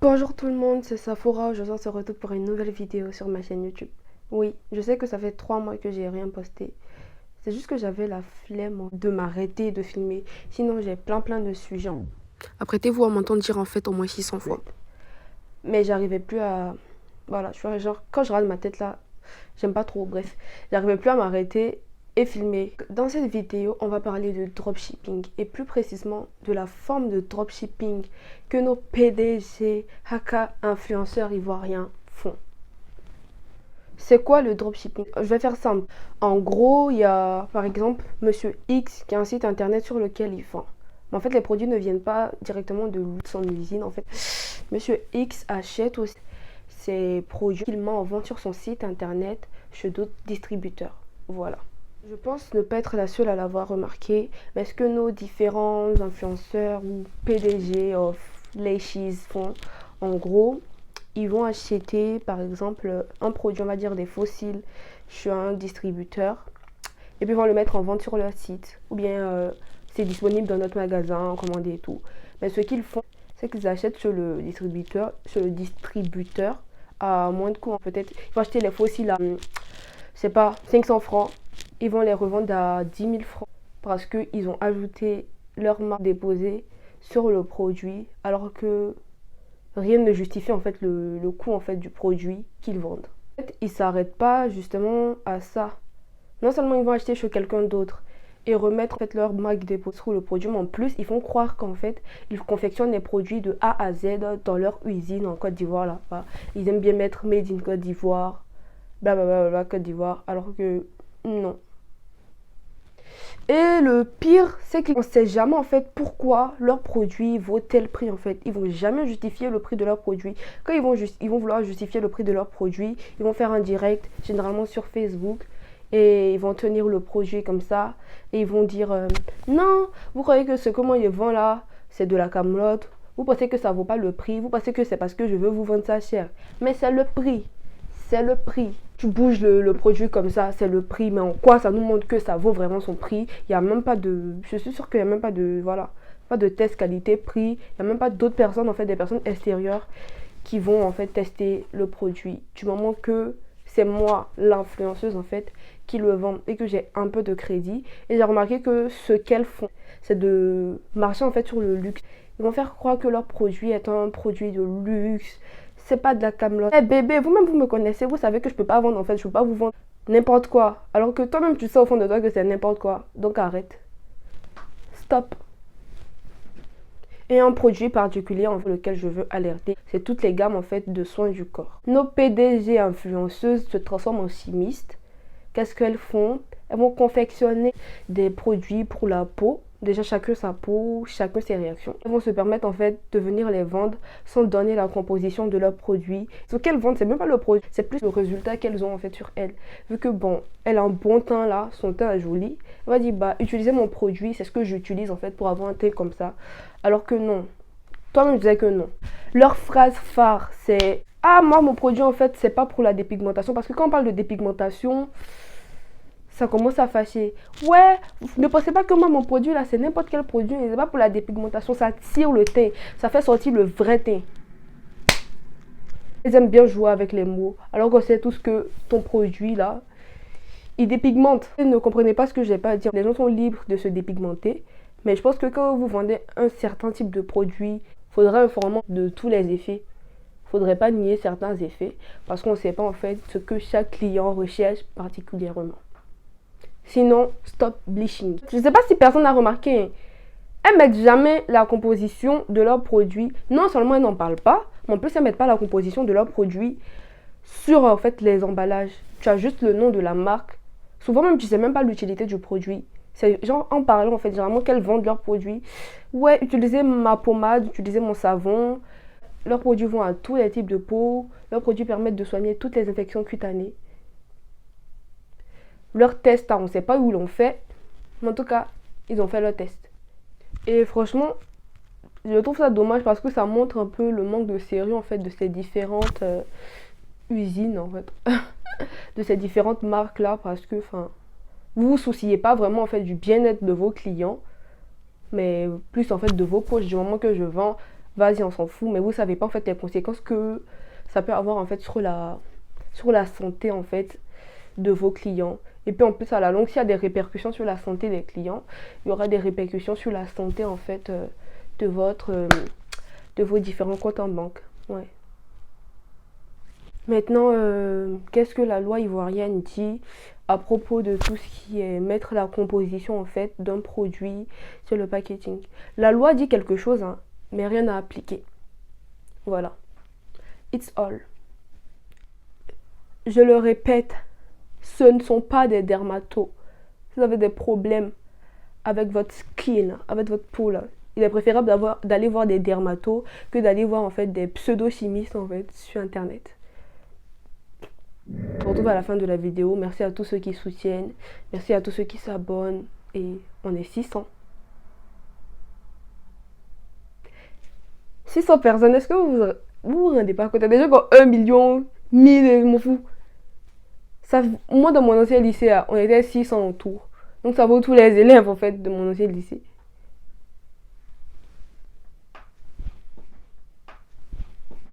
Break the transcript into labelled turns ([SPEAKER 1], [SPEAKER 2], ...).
[SPEAKER 1] Bonjour tout le monde, c'est Sephora. Aujourd'hui, on se retrouve pour une nouvelle vidéo sur ma chaîne YouTube. Oui, je sais que ça fait 3 mois que j'ai rien posté. C'est juste que j'avais la flemme de m'arrêter de filmer. Sinon, j'ai plein de sujets. Apprêtez-vous à m'entendre dire en fait au moins 600 fois. Mais j'arrivais plus à... Voilà, je suis genre, quand je râle ma tête là, j'aime pas trop, bref. J'arrivais plus à m'arrêter et filmer. Dans cette vidéo, on va parler de dropshipping et plus précisément de la forme de dropshipping que nos PDG, haka, influenceurs ivoiriens font. C'est quoi le dropshipping? Je vais faire simple. En gros, il y a par exemple Monsieur X qui a un site internet sur lequel il vend. Mais en fait, les produits ne viennent pas directement de son usine. En fait, Monsieur X achète aussi ses produits qu'il met en vente sur son site internet chez d'autres distributeurs. Voilà. Je pense ne pas être la seule à l'avoir remarqué, mais est-ce que nos différents influenceurs ou PDG of Leishis font? En gros, ils vont acheter par exemple un produit, on va dire des fossiles, chez un distributeur, et puis ils vont le mettre en vente sur leur site, ou bien c'est disponible dans notre magasin, commandé et tout. Mais ce qu'ils font, c'est qu'ils achètent sur le distributeur à moins de coût. Peut-être ils vont acheter les fossiles à, je sais pas, 500 francs. Ils vont les revendre à 10 000 francs parce qu'ils ont ajouté leur marque déposée sur le produit alors que rien ne justifie en fait le coût en fait du produit qu'ils vendent. En fait, ils ne s'arrêtent pas justement à ça. Non seulement ils vont acheter chez quelqu'un d'autre et remettre en fait leur marque déposée sur le produit, mais en plus ils font croire qu'en fait ils confectionnent les produits de A à Z dans leur usine en Côte d'Ivoire là-bas. Ils aiment bien mettre Made in Côte d'Ivoire, blablabla Côte d'Ivoire, alors que non. Et le pire, c'est qu'on ne sait jamais en fait pourquoi leur produit vaut tel prix en fait. Ils vont jamais justifier le prix de leur produit. Quand ils vont vouloir justifier le prix de leur produit, ils vont faire un direct, généralement sur Facebook, et ils vont tenir le produit comme ça, et ils vont dire non, vous croyez que ce comment ils vendent là, c'est de la camelote. Vous pensez que ça vaut pas le prix, vous pensez que c'est parce que je veux vous vendre ça cher. Mais c'est le prix. C'est le prix. Tu bouges le produit comme ça, c'est le prix. Mais en quoi ça nous montre que ça vaut vraiment son prix? Il n'y a même pas de... Je suis sûre qu'il n'y a même pas de... Voilà. Pas de test qualité-prix. Il n'y a même pas d'autres personnes, en fait, des personnes extérieures qui vont, en fait, tester le produit. Du moment que c'est moi, l'influenceuse, en fait, qui le vend et que j'ai un peu de crédit. Et j'ai remarqué que ce qu'elles font, c'est de marcher, en fait, sur le luxe. Ils vont faire croire que leur produit est un produit de luxe. C'est pas de la camelote. Eh bébé, vous-même vous me connaissez, vous savez que je peux pas vendre en fait, je peux pas vous vendre n'importe quoi. Alors que toi-même tu sais au fond de toi que c'est n'importe quoi. Donc arrête. Stop. Et un produit particulier en lequel je veux alerter, c'est toutes les gammes en fait de soins du corps. Nos PDG influenceuses se transforment en chimistes. Qu'est-ce qu'elles font? Elles vont confectionner des produits pour la peau. Déjà chacun sa peau, chacun ses réactions. Elles vont se permettre en fait de venir les vendre sans donner la composition de leurs produits. Ce qu'elles vendent, c'est même pas le produit, c'est plus le résultat qu'elles ont en fait sur elles. Vu que bon, elle a un bon teint là, son teint est joli, elle va dire bah utilisez mon produit, c'est ce que j'utilise en fait pour avoir un teint comme ça. Alors que non. Toi-même tu disais que non. Leur phrase phare c'est ah moi mon produit en fait c'est pas pour la dépigmentation parce que quand on parle de dépigmentation ça commence à fâcher. Ouais, ne pensez pas que moi, mon produit là, c'est n'importe quel produit. C'est pas pour la dépigmentation. Ça tire le teint. Ça fait sortir le vrai teint. Ils aiment bien jouer avec les mots. Alors qu'on sait tous que ton produit là, il dépigmente. Vous ne comprenez pas ce que j'ai pas à dire. Les gens sont libres de se dépigmenter. Mais je pense que quand vous vendez un certain type de produit, il faudrait informer de tous les effets. Il ne faudrait pas nier certains effets. Parce qu'on ne sait pas en fait ce que chaque client recherche particulièrement. Sinon, stop bleaching. Je ne sais pas si personne n'a remarqué. Elles mettent jamais la composition de leurs produits. Non seulement elles n'en parlent pas, mais en plus elles mettent pas la composition de leurs produits sur en fait les emballages. Tu as juste le nom de la marque. Souvent même tu sais même pas l'utilité du produit. C'est genre en parlant en fait généralement qu'elles vendent leurs produits. Ouais, utilisez ma pommade, utilisez mon savon. Leurs produits vont à tous les types de peau. Leurs produits permettent de soigner toutes les infections cutanées. Leur test, on ne sait pas où ils l'ont fait. Mais en tout cas, ils ont fait leur test. Et franchement, je trouve ça dommage parce que ça montre un peu le manque de sérieux en fait de ces différentes usines en fait. De ces différentes marques là parce que vous vous souciez pas vraiment en fait du bien-être de vos clients mais plus en fait de vos poches. Du moment que je vends vas-y, on s'en fout, mais vous savez pas en fait les conséquences que ça peut avoir en fait sur la santé en fait de vos clients. Et puis en plus à la longue, s'il y a des répercussions sur la santé des clients, il y aura des répercussions sur la santé en fait de de vos différents comptes en banque. Ouais. Maintenant, qu'est-ce que la loi ivoirienne dit à propos de tout ce qui est mettre la composition en fait d'un produit sur le packaging? La loi dit quelque chose, hein, mais rien à appliquer. Voilà. It's all. Je le répète, ce ne sont pas des dermatos. Si vous avez des problèmes avec votre skin, avec votre peau là, il est préférable d'aller voir des dermatos que d'aller voir en fait des pseudo-chimistes en fait sur internet. On se retrouve à la fin de la vidéo. Merci à tous ceux qui soutiennent. Merci à tous ceux qui s'abonnent. Et on est 600. 600 personnes. Est-ce que vous rendez pas compte? Déjà quand 1 million, 1000, je m'en fous. Ça, moi, dans mon ancien lycée, on était 600 autour. Donc ça vaut tous les élèves en fait de mon ancien lycée.